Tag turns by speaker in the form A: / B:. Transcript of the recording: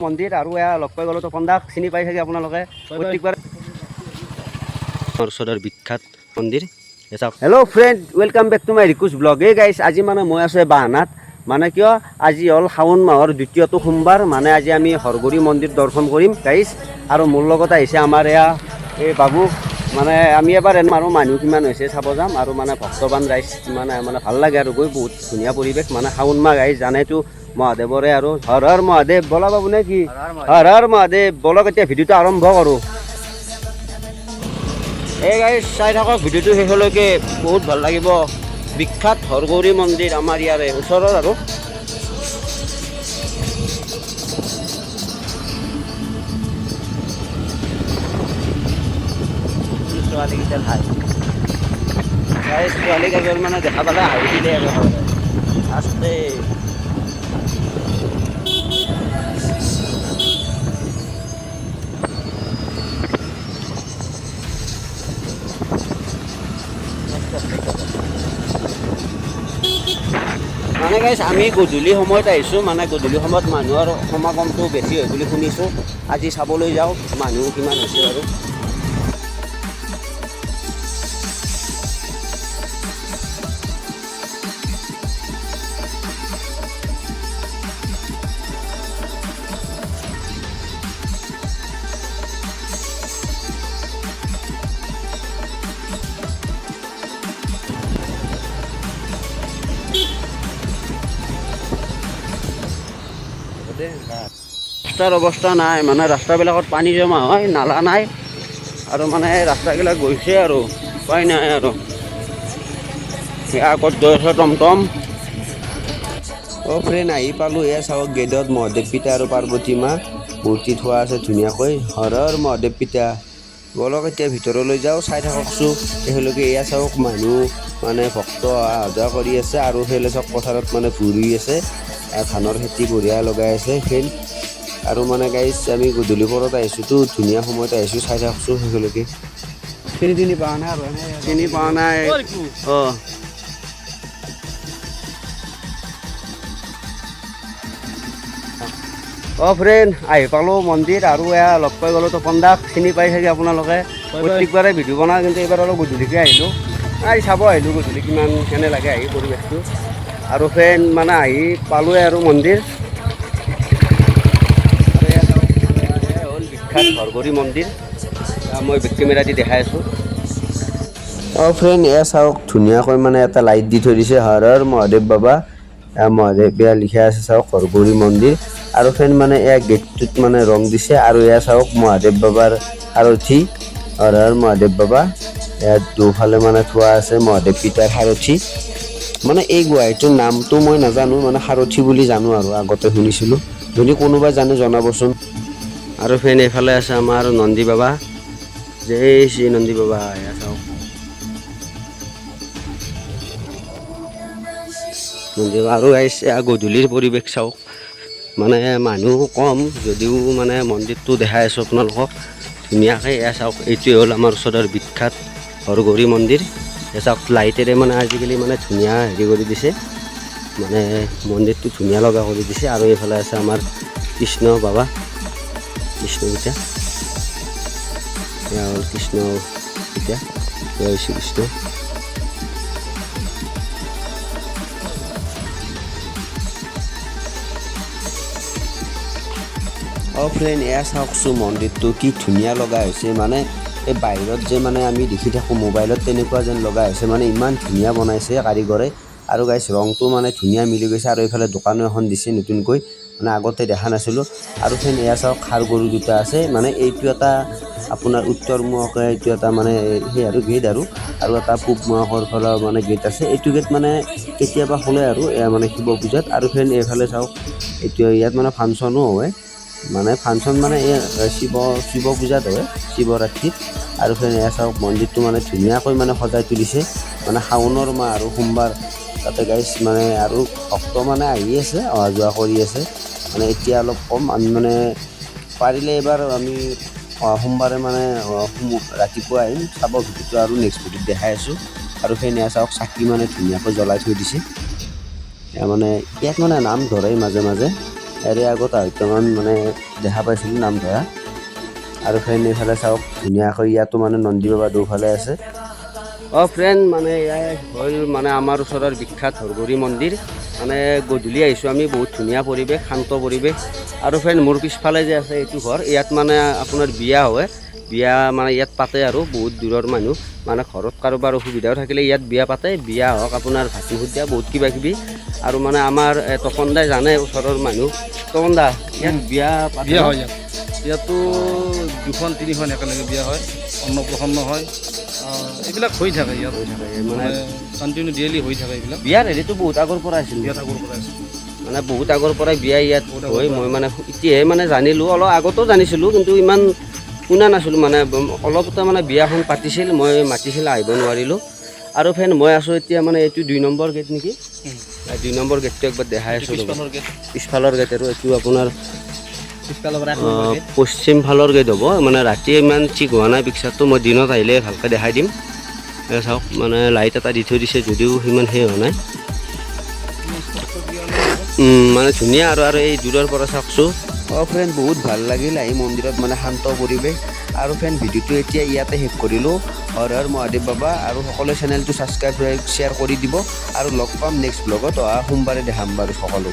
A: মন্দিৰ আৰু এয়া লগ পাই গ'লো তপন দাক চিনি পাই থাকে আপোনালোকে প্ৰত্যেকবাৰ ওচৰৰ বিখ্যাত মন্দিৰ। Hello' friend, welcome back to my ৰিকুজ ব্লগ। এই গাইছ, আজি মানে মই আছোঁ বাহানাত, মানে কিয় আজি হ'ল শাওণ মাহৰ দ্বিতীয়টো সোমবাৰ, মানে আজি আমি হৰগুৰি মন্দিৰ দৰ্শন কৰিম গাইছ। আৰু মোৰ লগত আহিছে আমাৰ এয়া এই বাবু, মানে আমি এবাৰ আৰু মানুহ কিমান হৈছে চাব যাম। আৰু মানে ভক্তবান ৰাইজ মানে ভাল লাগে আৰু গৈ, বহুত ধুনীয়া পৰিৱেশ। মানে শাওণ মাহ গাইছ জানেতো মহাদেৱৰে আৰু হৰ হৰ মহাদেৱ বলা বাবু নে কি? হৰ হৰ মহাদেৱ বলক, এতিয়া ভিডিঅ'টো আৰম্ভ কৰোঁ। এই গাইছ চাই থাকক ভিডিঅ'টো শেষলৈকে, বহুত ভাল লাগিব। বিখ্যাত হৰগৌৰী মন্দিৰ আমাৰ ইয়াৰে ওচৰৰ আৰু ছোৱালীকেইটা হাই গাইছ, ছোৱালী কেইজন মানে দেখা পালে হাঁহি দিলে আৰু আস্তে। মানে গাইছ আমি গধূলি সময়ত আহিছোঁ, মানে গধূলি সময়ত মানুহৰ সমাগমটো বেছি হয় বুলি শুনিছোঁ। আজি চাবলৈ যাওঁ মানুহ কিমান হৈছে বাৰু। ৰাস্তাৰ অৱস্থা নাই, মানে ৰাস্তাবিলাকত পানী জমা হয়, নালা নাই, আৰু মানে ৰাস্তাবিলাক গৈছে আৰু উপায় নাই আৰু। আগত গৈ আছে টমটম। অ' ফ্ৰেণ্ড, আহি পালোঁ। এয়া চাওক গেটত মহাদেৱ পিতা আৰু পাৰ্বতী মা মূৰ্তি থোৱা আছে ধুনীয়াকৈ। হৰ হৰ মহাদেৱ পিতা বলক, এতিয়া ভিতৰলৈ যাওঁ, চাই থাককচোন একেলগে। এয়া চাওক মানুহ মানে ভক্ত অহা যোৱা কৰি আছে, আৰু সেইফালে চাওক পথাৰত মানে ভুঁই ৰুই আছে, ধানৰ খেতি বঢ়িয়া লগাই আছে ফ্ৰেণ্ড। আৰু মানে গাইছ আমি গধূলি পৰত আহিছোঁতো, ধুনীয়া সময়ত আহিছোঁ, চাই থাকছোঁ সেইলৈকে। চিনি পোৱা নাই আৰু চিনি পোৱা নাই। অঁ অঁ ফ্ৰেণ্ড, আহি পালোঁ মন্দিৰ, আৰু এয়া লগ পাই গ'লোঁ তপন দাক চিনি পাই থাকে আপোনালোকে। প্ৰত্যেকবাৰে ভিডিঅ' বনাওঁ, কিন্তু এইবাৰ অলপ গধূলিকৈ আহিলোঁ। চাব আহিলোঁ গধূলি কিমান কেনে লাগে আহি পৰিৱেশটো। আৰু ফ্ৰেণ্ড মানে আহি পালোঁৱে আৰু মন্দিৰ। হ'ল বিখ্যাত হৰগুৰি মন্দিৰ, মই বেক কেমেৰা দি দেখাই আছোঁ। অঁ ফ্ৰেণ্ড, এয়া চাওক ধুনীয়াকৈ মানে এটা লাইট দি থৈ দিছে, হৰ হৰ মহাদেৱ বাবা। মহাদেৱ এয়া লিখা আছে চাওক হৰগুৰি মন্দিৰ। আৰু ফ্ৰেণ্ড মানে এয়া গেটটোত মানে ৰং দিছে, আৰু এয়া চাওক মহাদেৱ বাবাৰ সাৰথি, হৰ হৰ মহাদেৱ বাবা। ইয়াত দুফালে মানে থোৱা আছে মহাদেৱ পিতাৰ সাৰথি। মানে এই গুৱাহাটীটোৰ নামটো মই নাজানো, মানে সাৰথি বুলি জানো আৰু আগতে শুনিছিলোঁ। যদি কোনোবাই জানে জনাবচোন। আৰু ফ্ৰেণ্ড এইফালে আছে আমাৰ নন্দী বাবা, জয় শ্ৰী নন্দী বাবা। এয়া চাওক আৰু গধূলিৰ পৰিৱেশ চাওক, মানে মানুহ কম যদিও মানে মন্দিৰটো দেখাই আছোঁ আপোনালোকক ধুনীয়াকৈ। এয়া চাওক এইটোৱে হ'ল আমাৰ ওচৰৰ বিখ্যাত হৰগুৰি মন্দিৰ। এয়া চাওক লাইটেৰে মানে আজিকালি মানে ধুনীয়া হেৰি কৰি দিছে, মানে মন্দিৰটো ধুনীয়া লগা কৰি দিছে। আৰু এইফালে আছে আমাৰ কৃষ্ণ বাবা, কৃষ্ণ পিতা। এয়া হ'ল কৃষ্ণ পিতা, জয় শ্ৰীকৃষ্ণ। অঁ ফ্ৰেণ্ড, এয়া চাওকচোন মন্দিৰটো কি ধুনীয়া লগা হৈছে। মানে এই বাহিৰত যে মানে আমি দেখি থাকোঁ মোবাইলত, তেনেকুৱা যেন লগা হৈছে, মানে ইমান ধুনীয়া বনাইছে কাৰিকৰে। আৰু গাইছ ৰংটো মানে ধুনীয়া মিলি গৈছে। আৰু এইফালে দোকানো এখন দিছে নতুনকৈ, মানে আগতে দেখা নাছিলোঁ। আৰু ফ্ৰেণ্ড এয়া চাওক খাৰ গৰু দুটা আছে, মানে এইটো এটা আপোনাৰ উত্তৰমুখে, এইটো এটা মানে সেই আৰু গেট, আৰু এটা পূবমুখৰ ফালে মানে গেট আছে। এইটো গেট মানে কেতিয়াবা খোলে আৰু এয়া মানে শিৱ পূজাত। আৰু ফ্ৰেণ্ড এইফালে চাওক, এইটো ইয়াত মানে ফাংচনো হয়, মানে ফাংচন মানে এই শিৱ পূজাত হয়, শিৱৰাত্ৰিত। আৰু ফ্ৰেণ্ড এয়া চাওক মন্দিৰটো মানে ধুনীয়াকৈ মানে সজাই তুলিছে, মানে শাওণৰ মাহ আৰু সোমবাৰ তাতে গাইছ, মানে আৰু ভক্ত মানে আহি আছে, অহা যোৱা কৰি আছে। মানে এতিয়া অলপ কম, আমি মানে পাৰিলে এইবাৰ আমি সোমবাৰে মানে ৰাতিপুৱা আহিম চাব ভিডিঅ'টো, আৰু নেক্সট ভিডিঅ'ত দেখাই আছোঁ। আৰু ফ্ৰেণ্ড এয়া চাওক চাকি মানে ধুনীয়াকৈ জ্বলাই থৈ দিছে। মানে ইয়াত মানে নাম ধৰে মাজে মাজে, ইয়াৰে আগত হয়তো মানে দেখা পাইছিলোঁ নাম ধৰা। আৰু ফ্ৰেণ্ড এইফালে চাওক ধুনীয়াকৈ ইয়াতো মানে নন্দী বাবা দুফালে আছে। ফ্ৰেণ্ড মানে এয়াই হ'ল মানে আমাৰ ওচৰৰ বিখ্যাত হৰগুৰি মন্দিৰ। মানে গধূলি আহিছোঁ আমি, বহুত ধুনীয়া পৰিৱেশ, শান্ত পৰিৱেশ। আৰু ফ্ৰেণ্ড মোৰ পিছফালে যে আছে এইটো ঘৰ, ইয়াত মানে আপোনাৰ বিয়া হয়, বিয়া মানে ইয়াত পাতে আৰু বহুত দূৰৰ মানুহ মানে ঘৰত কাৰোবাৰ অসুবিধাও থাকিলে ইয়াত বিয়া পাতে, বিয়া হওক আপোনাৰ ভাতি সুদ্ধা বহুত কিবা কিবি। আৰু মানে আমাৰ তপন দাই জানে ওচৰৰ মানুহ, তপন দা ইয়াত বিয়া
B: হয় ইয়াতো 2-3খন একেলগে বিয়া হয়, অন্নপ্ৰসন্ন হয়, এইবিলাক হৈ থাকে ইয়াত, মানে কণ্টিনিউ ডেইলি হৈ থাকে এইবিলাক।
A: বিয়াৰ হেৰিটো বহুত আগৰ পৰা আছিল,
B: বিয়াত আগৰ পৰা আছিল
A: মানে বহুত আগৰ পৰাই বিয়া ইয়াত হয়। মই মানে এতিয়াহে মানে জানিলোঁ, অলপ আগতো জানিছিলোঁ কিন্তু ইমান শুনা নাছিলোঁ। মানে অলপতে মানে বিয়াখন পাতিছিল, মই মাতিছিল আহিব নোৱাৰিলোঁ। আৰু ফ্ৰেণ্ড মই আছোঁ এতিয়া মানে এইটো 2 নম্বৰ গেট নেকি, 2 নম্বৰ গেটটো একবাৰ দেখাই আছোঁ। পিছফালৰ গেট আৰু এইটো আপোনাৰ পশ্চিম ফালৰ গেট হ'ব। মানে ৰাতি ইমান ঠিক হোৱা নাই পিকচাৰটো, মই দিনত আহিলে ভালকৈ দেখাই দিম। চাওক মানে লাইট এটা দি থৈ দিছে যদিও সিমান সেই হোৱা নাই, মানে ধুনীয়া আৰু এই দূৰৰ পৰা চাওকচোন। ফ্ৰেণ্ড বহুত ভাল লাগিল আহি মন্দিৰত, মানে শান্ত পৰিৱেশ। আৰু ফ্ৰেণ্ড ভিডিঅ'টো এতিয়া ইয়াতে শেষ কৰিলোঁ। হৰ হৰ মহাদেৱ বাবা, আৰু সকলোৱে চেনেলটো ছাবস্ক্ৰাইব শ্বেয়াৰ কৰি দিব। আৰু লগ পাম নেক্সট ব্লগত, অহা সোমবাৰে দেখাম বাৰু সকলো।